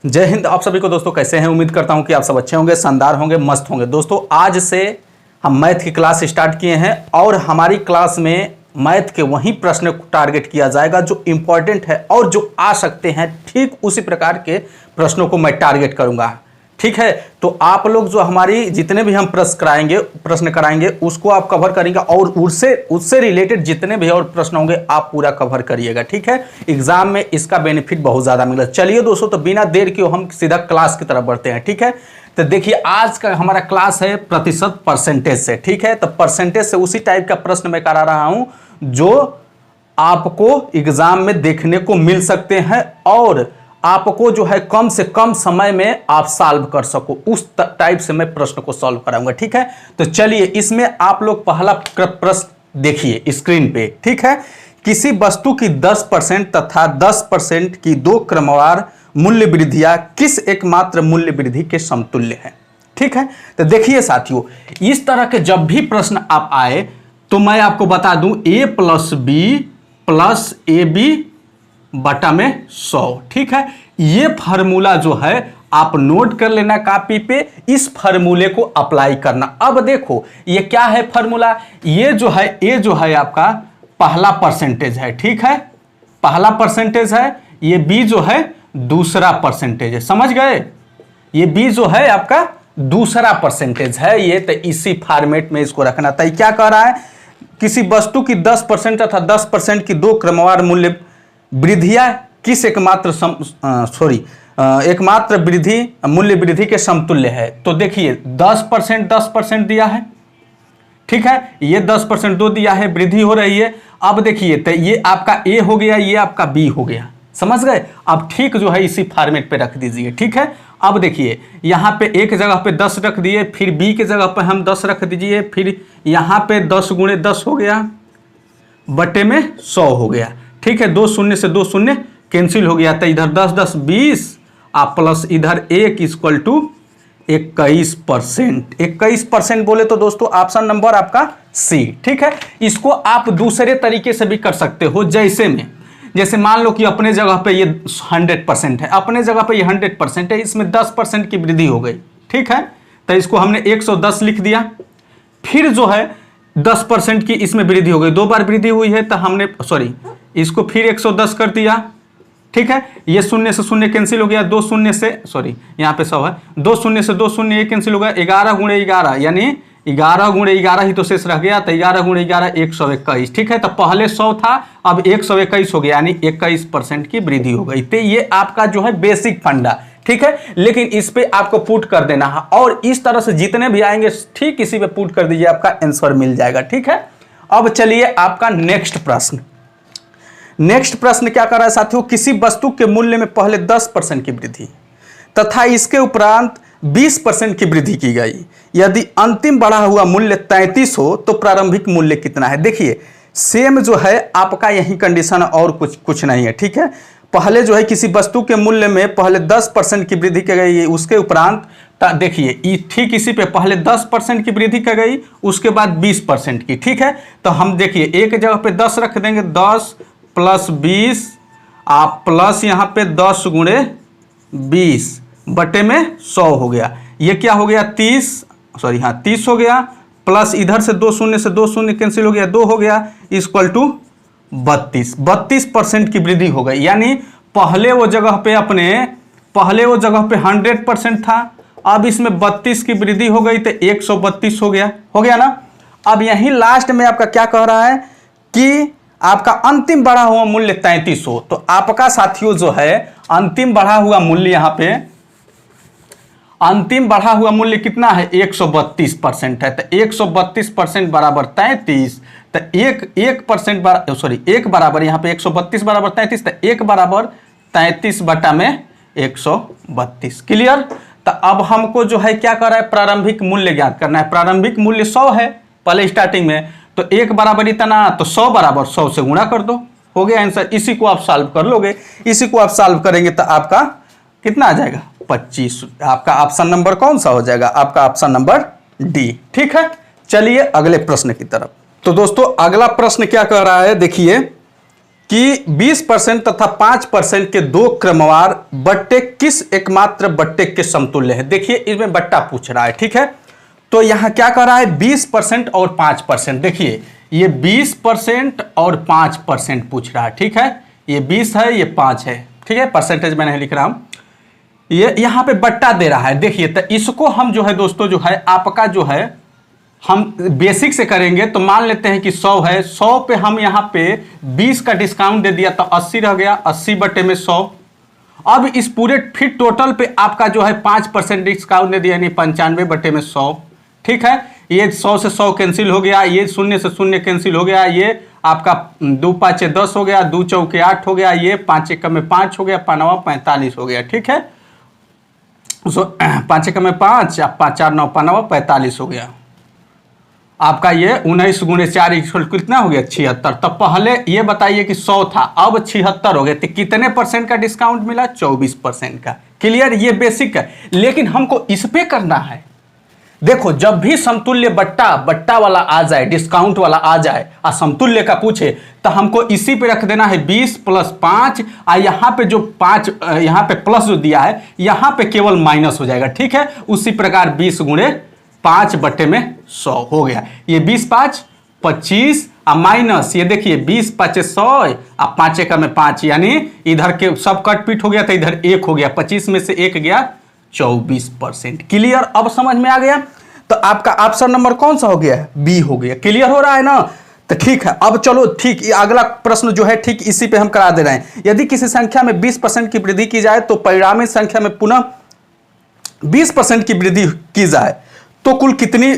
जय हिंद। आप सभी को दोस्तों कैसे हैं? उम्मीद करता हूं कि आप सब अच्छे होंगे, शानदार होंगे, मस्त होंगे। दोस्तों आज से हम मैथ की क्लास स्टार्ट किए हैं और हमारी क्लास में मैथ के वही प्रश्न को टारगेट किया जाएगा जो इंपॉर्टेंट है और जो आ सकते हैं। ठीक उसी प्रकार के प्रश्नों को मैं टारगेट करूंगा। ठीक है, तो आप लोग जो हमारी जितने भी हम प्रश्न कराएंगे उसको आप कवर करेंगे और उससे रिलेटेड जितने भी और प्रश्न होंगे आप पूरा कवर करिएगा। ठीक है, एग्जाम में इसका बेनिफिट बहुत ज्यादा मिलेगा। चलिए दोस्तों, तो बिना देर के हम सीधा क्लास की तरफ बढ़ते हैं। ठीक है, तो देखिए आज का हमारा क्लास है प्रतिशत परसेंटेज से। ठीक है, तो परसेंटेज से उसी टाइप का प्रश्न मैं करा रहा हूं जो आपको एग्जाम में देखने को मिल सकते हैं और आपको जो है कम से कम समय में आप सॉल्व कर सको, उस टाइप से मैं प्रश्न को सॉल्व कराऊंगा। ठीक है, तो चलिए इसमें आप लोग पहला प्रश्न देखिए स्क्रीन पे। ठीक है, किसी वस्तु की 10% तथा 10% की दो क्रमवार मूल्य वृद्धियां किस एकमात्र मूल्य वृद्धि के समतुल्य है? ठीक है, तो देखिए साथियों, इस तरह के जब भी प्रश्न आप आए तो मैं आपको बता दूं a + b + ab बटा में 100। ठीक है, ये फार्मूला जो है आप नोट कर लेना कॉपी पे, इस फार्मूले को अप्लाई करना। अब देखो ये क्या है फार्मूला, ये जो है आपका पहला परसेंटेज है। ठीक है, पहला परसेंटेज है, ये बी जो है दूसरा परसेंटेज है। समझ गए, ये बी जो है आपका दूसरा परसेंटेज है ये। तो इसी फॉर्मेट में इसको रखना था। क्या कह रहा है, किसी वस्तु की 10% तथा 10% की दो क्रमवार मूल्य वृद्धियां किस एकमात्र मूल्य वृद्धि के समतुल्य है? तो देखिए 10% दिया है। ठीक है, ये 10% दो दिया है, वृद्धि हो रही है। अब देखिए तो ये आपका ए हो गया, ये आपका बी हो गया। समझ गए? अब ठीक जो है इसी फॉर्मेट पे रख दीजिए। ठीक है, अब देखिए यहाँ पे एक जगह पे 10 रख दिए, फिर बी के जगह पे हम 10 रख दीजिए, फिर यहाँ पे 10 × 10 हो गया बटे में 100 हो गया। ठीक है, 2 शून्य से 2 शून्य कैंसिल हो गया, तो इधर 10 × 10 = 20 आप प्लस इधर 1 = 21%। 21% बोले तो दोस्तों ऑप्शन नंबर आपका सी। ठीक है, इसको आप दूसरे तरीके से भी कर सकते हो। जैसे मान लो कि अपने जगह पे ये 100% है, अपने जगह पे ये 100% है, इसमें 10% की वृद्धि हो गई। ठीक है, तो इसको हमने 110 लिख दिया, फिर जो है 10% की इसमें वृद्धि हो गई, 2 बार वृद्धि हुई है तो हमने इसको फिर 110 कर दिया। ठीक है, ये 0 से 0 कैंसिल हो गया, 2 शून्य से यहाँ पे 100 है, 2 शून्य से 2 शून्य ये कैंसिल हो गया, 11 × 11 यानी 11 × 11 ही तो शेष रह गया, तो 11 × 11 121। ठीक है, तो पहले 100 था, अब 121 हो गया, यानी 21% की वृद्धि हो गई। तो ये आपका जो है बेसिक फंडा। ठीक है, लेकिन इस पे आपको पुट कर देना है और इस तरह से जितने भी आएंगे ठीक इसी पे पुट कर दीजिए, आपका आंसर मिल जाएगा। ठीक है, अब चलिए आपका नेक्स्ट प्रश्न क्या कर रहा है साथियों, किसी वस्तु के मूल्य में पहले 10% की वृद्धि तथा इसके उपरांत 20% की वृद्धि की गई। यदि अंतिम बढ़ा हुआ मूल्य 33 हो तो प्रारंभिक मूल्य कितना है? देखिए सेम जो है आपका यही कंडीशन और कुछ नहीं है। ठीक है, पहले जो है किसी वस्तु के मूल्य में पहले 10% की वृद्धि की गई, उसके उपरांत देखिए ठीक इसी पे पहले 10% की वृद्धि की गई, उसके बाद 20% की। ठीक है, तो हम देखिए एक जगह पे 10 रख देंगे, 10 + 20 आप प्लस यहाँ पे 10 × 20 बटे में 100 हो गया। ये क्या हो गया 30 हो गया, प्लस इधर से 2 शून्य से 2 शून्य कैंसिल हो गया, 2 हो गया = 32% की वृद्धि हो गई। यानी पहले वो जगह पे 100% था, अब इसमें 32 की वृद्धि हो गई तो 132 हो गया ना। अब यही लास्ट में आपका क्या कह रहा है कि आपका अंतिम बढ़ा हुआ मूल्य 33 हो, तो आपका साथियों जो है अंतिम बढ़ा हुआ मूल्य यहाँ पे अंतिम बढ़ा हुआ मूल्य कितना है 132% है। तो 132% बराबर 33, तो 1 बराबर यहाँ पे 132 बराबर 33, तो 1 बराबर 33 बटा में 132। क्लियर? तो अब हमको जो है क्या कर रहा है, प्रारंभिक मूल्य ज्ञात करना है। प्रारंभिक मूल्य 100 है पहले स्टार्टिंग में, तो 1 बराबर इतना, तो 100 बराबर 100 से गुणा कर दो, हो गया आंसर। इसी को आप सॉल्व कर लोगे, इसी को आप सॉल्व करेंगे तो आपका कितना आ जाएगा 25। आपका ऑप्शन नंबर कौन सा हो जाएगा? आपका ऑप्शन नंबर डी। ठीक है, चलिए अगले प्रश्न की तरफ। तो दोस्तों अगला प्रश्न क्या कह रहा है, देखिए कि 20% तथा 5% के दो क्रमवार बट्टे किस एकमात्र बट्टे के समतुल्य है। देखिए इसमें बट्टा पूछ रहा है, ठीक है। तो यहां क्या कर रहा है 20% और 5%। देखिए ये 20% और 5% पूछ रहा है, ठीक है। ये 20 है, ये 5 है, ठीक है। परसेंटेज मैं नहीं लिख रहा हूं, ये यहां पे बट्टा दे रहा है। देखिए तो इसको हम जो है दोस्तों जो है आपका जो है हम बेसिक से करेंगे। तो मान लेते हैं कि 100 है, 100 पे हम यहाँ पे 20 का डिस्काउंट दे दिया तो 80 रह गया, 80 बटे में 100। अब इस पूरे फिर टोटल पे आपका जो है 5% डिस्काउंट दे दिया, यानी 95 बटे में 100, ठीक है। ये 100 से 100 कैंसिल हो गया, ये 0 से 0 कैंसिल हो गया, ये आपका 2 5 10 हो गया, 2 चौके 8 हो गया, ये 5 1 में 5 हो गया, 5 45 हो गया, ठीक है। 5 1 में 5, 5 4 9 45 हो गया आपका। ये 19 × 4 = कितना हो गया 76। तो पहले ये बताइए कि 100 था, अब 76 हो गए, तो कितने % का डिस्काउंट मिला 24% का। क्लियर, ये बेसिक है। लेकिन हमको इस पे करना है। देखो जब भी समतुल्य बट्टा वाला आ जाए, डिस्काउंट वाला आ जाए और समतुल्य का पूछे तो हमको इसी पे रख देना है 20 + 5, और यहाँ पे जो 5 यहाँ पे प्लस जो दिया है यहाँ पे केवल माइनस हो जाएगा, ठीक है। उसी प्रकार 20 × 5 बटे में 100 हो गया। ये 20 5 25 और माइनस, ये देखिए 20 5 100 और 5 1 में 5, यानी इधर के सब कट पीट हो गया तो इधर 1 हो गया, 25 में से 1 गया 24%। क्लियर, अब समझ में आ गया। तो आपका ऑप्शन नंबर कौन सा हो गया है, बी हो गया। क्लियर हो रहा है ना। तो ठीक है, अब चलो ठीक अगला प्रश्न जो है ठीक इसी पे हम करा दे रहे हैं। यदि किसी संख्या में 20% की वृद्धि की जाए तो परिणामी संख्या में पुनः 20% की वृद्धि की जाए तो कुल कितनी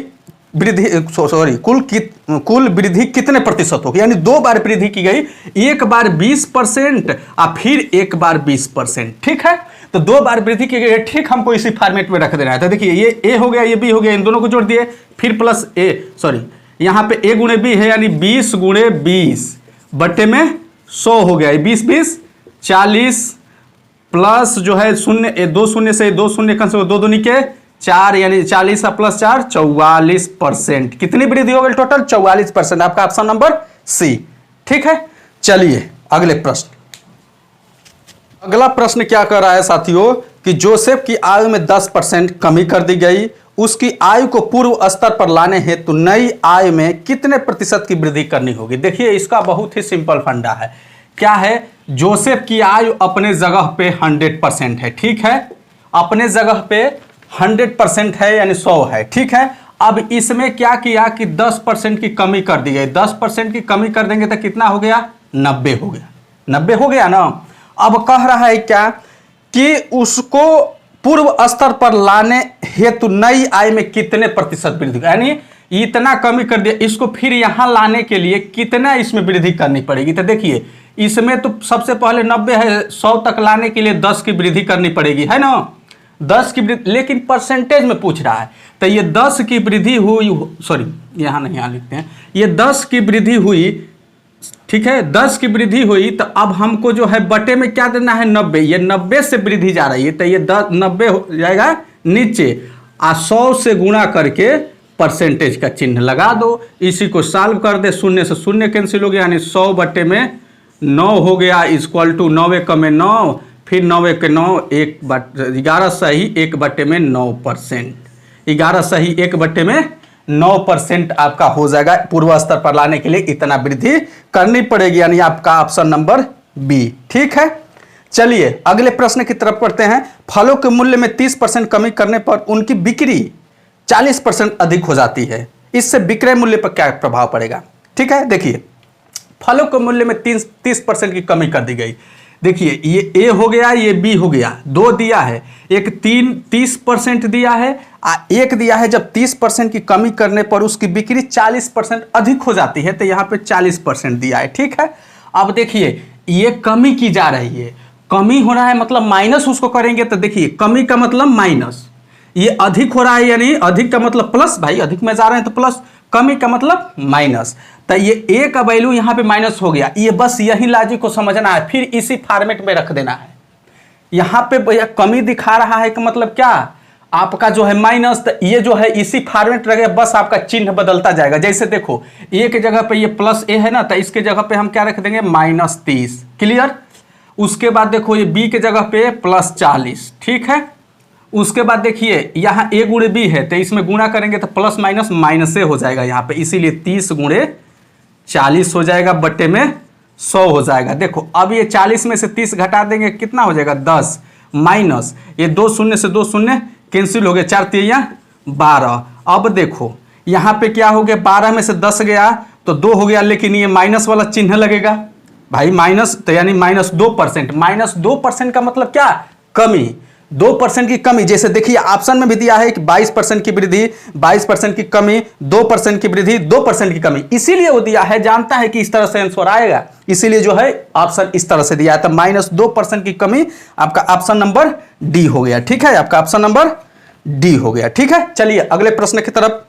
वृद्धि, सॉरी कुल वृद्धि कितने प्रतिशत होगी। यानी 2 बार वृद्धि की गई, एक बार 20% और फिर एक बार 20%, ठीक है। तो 2 बार वृद्धि की गई, ठीक हमको इसी फॉर्मेट में रख देना है। तो देखिए ये ए हो गया, ये बी हो गया, इन दोनों को जोड़ दिए, फिर प्लस ए, सॉरी यहाँ पे a × b है, यानी 20 × 20 बटे में 100 हो गया। 20 20 40 प्लस जो है 0, 2 0 से 2 0 कम से 2 दूनी के 4, यानी 40 + 4 44%। कितनी वृद्धि हो गई टोटल 44%। आपका ऑप्शन नंबर सी, ठीक है। चलिए अगले प्रश्न। अगला प्रश्न क्या कर रहा है साथियों कि जोसेफ की आयु में 10% कमी कर दी गई, उसकी आयु को पूर्व स्तर पर लाने हेतु तो नई आय में कितने प्रतिशत की वृद्धि करनी होगी। देखिए इसका बहुत ही सिंपल फंडा है। क्या है, जोसेफ की आयु अपने जगह पे 100% है, ठीक है। अपने जगह पे 100% है, यानी 100 है, ठीक है। अब इसमें क्या किया कि 10% की कमी कर दी गई। 10% की कमी कर देंगे तो कितना हो गया 90 हो गया, 90 हो गया ना। अब कह रहा है क्या कि उसको पूर्व स्तर पर लाने हेतु नई आय में कितने प्रतिशत वृद्धि, यानी इतना कमी कर दिया, इसको फिर यहां लाने के लिए कितना इसमें वृद्धि करनी पड़ेगी। तो देखिए इसमें तो सबसे पहले 90 है, 100 तक लाने के लिए 10 की वृद्धि करनी पड़ेगी, है ना। 10 की वृद्धि, लेकिन परसेंटेज में पूछ रहा है। तो ये 10 की वृद्धि हुई, सॉरी यहाँ नहीं, यहाँ लिखते हैं, ये 10 की वृद्धि हुई, ठीक है। 10 की वृद्धि हुई तो अब हमको जो है बटे में क्या देना है 90। ये 90 से वृद्धि जा रही है तो ये 90 हो जाएगा नीचे, और 100 से गुणा करके परसेंटेज का चिन्ह लगा दो। इसी को सॉल्व कर दे, 0 से 0 कैंसिल हो गया, यानी 100 बटे में 9 हो गया, = 9 × 9, फिर 9 के 9, 11 सही 1 बटे में 9%, 11 सही 1 बटे में 9% आपका हो जाएगा। पूर्व स्तर पर लाने के लिए इतना वृद्धि करनी पड़ेगी, यानी आपका ऑप्शन नंबर बी, ठीक है। चलिए अगले प्रश्न की तरफ पढ़ते हैं। फलों के मूल्य में 30% कमी करने पर उनकी बिक्री 40% अधिक हो जाती है, इससे विक्रय मूल्य पर क्या प्रभाव पड़ेगा। ठीक है, देखिए फलों के मूल्य में 30% की कमी कर दी गई। देखिए ये ए हो गया, ये बी हो गया, 2 दिया है, एक 30% दिया है, एक दिया है। जब 30% की कमी करने पर उसकी बिक्री 40% अधिक हो जाती है, तो यहाँ पे 40% दिया है, ठीक है। अब देखिए ये कमी की जा रही है, कमी हो रहा है मतलब माइनस उसको करेंगे, तो देखिए कमी का मतलब माइनस, ये अधिक हो रहा है यानी अधिक का मतलब प्लस, भाई अधिक में जा रहे हैं तो प्लस, कमी का मतलब माइनस। तो ये ए का वैल्यू यहाँ पे माइनस हो गया, ये बस यही लॉजिक को समझना है, फिर इसी फॉर्मेट में रख देना है। यहाँ पे भैया कमी दिखा रहा है कि मतलब क्या, आपका जो है माइनस, तो ये जो है इसी फॉर्मेट रहेगा, बस आपका चिन्ह बदलता जाएगा। जैसे देखो ए के जगह पे ये प्लस ए है ना, तो इसके जगह पे हम क्या रख देंगे -30। क्लियर। उसके बाद देखो ये बी के जगह पे +40। ठीक है। उसके बाद देखिए यहाँ a गुणे बी है, तो इसमें गुणा करेंगे तो प्लस माइनस माइनस से हो जाएगा यहाँ पे, इसीलिए 30 गुणे 40 हो जाएगा, बट्टे में 100 हो जाएगा। देखो अब ये 40 में से 30 घटा देंगे, कितना हो जाएगा 10, माइनस ये 2 शून्य से 2 शून्य कैंसिल हो गया, 4 तिया 12। अब देखो यहाँ पे क्या हो गया, 12 में से 10 गया तो 2 हो गया, लेकिन ये माइनस वाला चिन्ह लगेगा भाई, माइनस, तो यानी -2%। -2% का मतलब क्या, कमी, 2% की कमी। जैसे देखिए ऑप्शन में भी दिया है कि 22% की वृद्धि, 22% की कमी, 2% की वृद्धि, 2% की कमी, इसीलिए वो दिया है, जानता है कि इस तरह से आंसर आएगा, इसीलिए जो है ऑप्शन इस तरह से दिया है। तो -2% की कमी आपका ऑप्शन नंबर डी हो गया। ठीक है, आपका ऑप्शन नंबर डी हो गया। ठीक है, चलिए अगले प्रश्न की तरफ।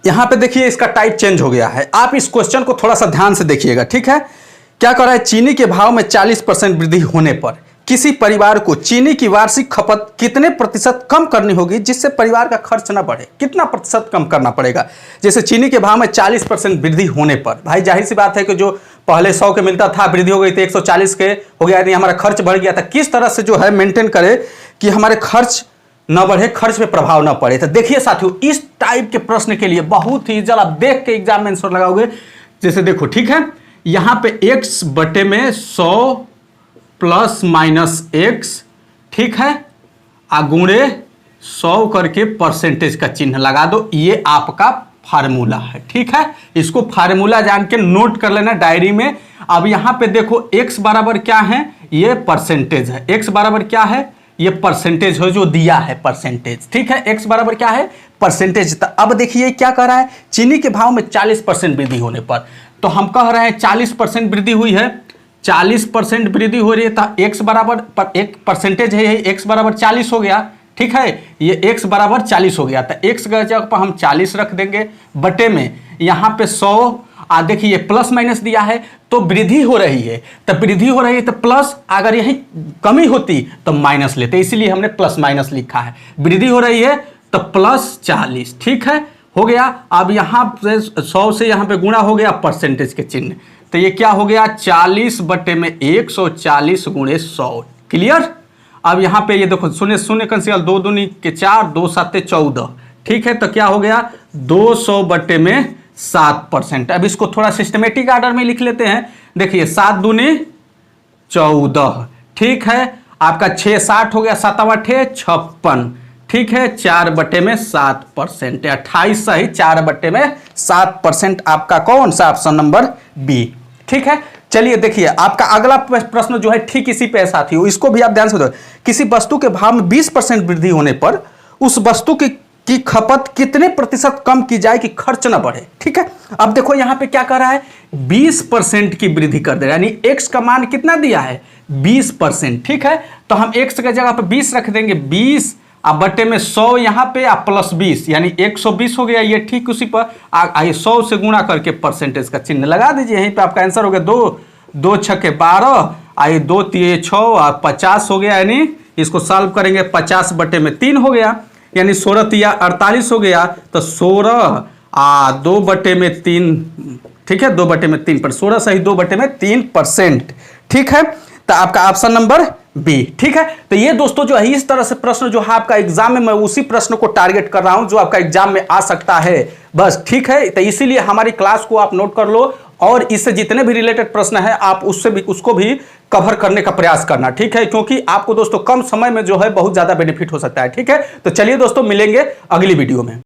यहां पे देखिए इसका टाइप चेंज हो गया है, आप इस क्वेश्चन को थोड़ा सा ध्यान से देखिएगा। ठीक है, क्या कर रहा है, चीनी के भाव में 40% वृद्धि होने पर किसी परिवार को चीनी की वार्षिक खपत कितने प्रतिशत कम करनी होगी जिससे परिवार का खर्च ना बढ़े। कितना प्रतिशत कम करना पड़ेगा। जैसे चीनी के भाव में 40% वृद्धि होने पर, भाई जाहिर सी बात है कि जो पहले 100 के मिलता था, वृद्धि हो गई थी 140 के हो गया, यानी हमारा खर्च बढ़ गया था। किस तरह से जो है मेंटेन करे कि हमारे खर्च न बढ़े, खर्च पे प्रभाव न पड़े। तो देखिए साथियों, इस टाइप के प्रश्न के लिए बहुत ही जल्द आप देख के एग्जाम में आंसर लगाओगे। जैसे देखो, ठीक है, यहां पे x बटे में 100 प्लस माइनस x, ठीक है, गुणे 100 करके परसेंटेज का चिन्ह लगा दो, ये आपका फार्मूला है। ठीक है, इसको फार्मूला जान के नोट कर लेना डायरी में। अब यहां पे देखो x बराबर क्या है, ये परसेंटेज है, x बराबर क्या है, ये परसेंटेज है जो दिया है, परसेंटेज। ठीक है, x बराबर क्या है, परसेंटेज। तो अब देखिए क्या कह रहा है, चीनी के भाव में 40% वृद्धि होने पर, तो हम कह रहे हैं 40% वृद्धि हुई है, 40% वृद्धि हो रही है, तो x बराबर एक परसेंटेज है, यही x बराबर 40 हो गया। ठीक है, ये x बराबर 40 हो गया, तो x की जगह पर हम 40 रख देंगे, बटे में यहाँ पे 100। देखिए प्लस माइनस दिया है तो वृद्धि हो रही है, तो वृद्धि हो रही है तो प्लस, अगर यही कमी होती तो माइनस लेते, इसीलिए हमने प्लस माइनस लिखा है। वृद्धि हो रही है तो +40। ठीक है, हो गया। अब यहाँ से 100 से यहाँ पे गुणा हो गया परसेंटेज के चिन्ह, तो ये क्या हो गया 40 बटे में 140 गुणे 100। क्लियर। अब यहाँ पे ये देखो शून्य शून्य कैंसिल, 2 दूनी के 4, 2 7 14। ठीक है, तो क्या हो गया 200 बटे में 7%। अब इसको थोड़ा सिस्टमेटिक ऑर्डर में लिख लेते हैं। देखिए 7 दूनी 14, ठीक है, आपका 6 60 हो गया, 7 8 56। ठीक है, 4 बटे में 7%, 28 सही, 4 बटे में 7% आपका कौन सा, ऑप्शन नंबर बी। ठीक है, चलिए देखिए आपका अगला प्रश्न जो है ठीक इसी पे साथी हो, इसको भी आप ध्यान से दो। किसी वस्तु के भाव में 20% वृद्धि होने पर उस वस्तु की खपत कितने प्रतिशत कम की जाए कि खर्च ना बढ़े। ठीक है, अब देखो यहां पे क्या कर रहा है, 20% की वृद्धि कर दे रहा है, यानी x का मान कितना दिया है 20%। ठीक है, तो हम x की जगह पे 20 रख देंगे, 20 अब बटे में 100 यहाँ पे आप +20 यानी 120 हो गया। ये ठीक उसी पर आइए 100 से गुणा करके परसेंटेज का चिन्ह लगा दीजिए, यहीं पे आपका आंसर हो गया 2 6 12, आइए 2 3 6 और 50 हो गया, यानी इसको सॉल्व करेंगे 50 बटे में 3 हो गया, यानी 16 3 48 हो गया। तो 16 2 बटे में 3, ठीक है, 2 बटे में 3 पर 16 सही, 2 बटे में 3%। ठीक है, तो आपका ऑप्शन नंबर बी। ठीक है, तो ये दोस्तों जो है इस तरह से प्रश्न जो है आपका एग्जाम में, मैं उसी प्रश्न को टारगेट कर रहा हूं जो आपका एग्जाम में आ सकता है बस। ठीक है, तो इसीलिए हमारी क्लास को आप नोट कर लो और इससे जितने भी रिलेटेड प्रश्न है आप उससे भी उसको भी कवर करने का प्रयास करना। ठीक है, क्योंकि आपको दोस्तों कम समय में जो है बहुत ज्यादा बेनिफिट हो सकता है। ठीक है, तो चलिए दोस्तों मिलेंगे अगली वीडियो में।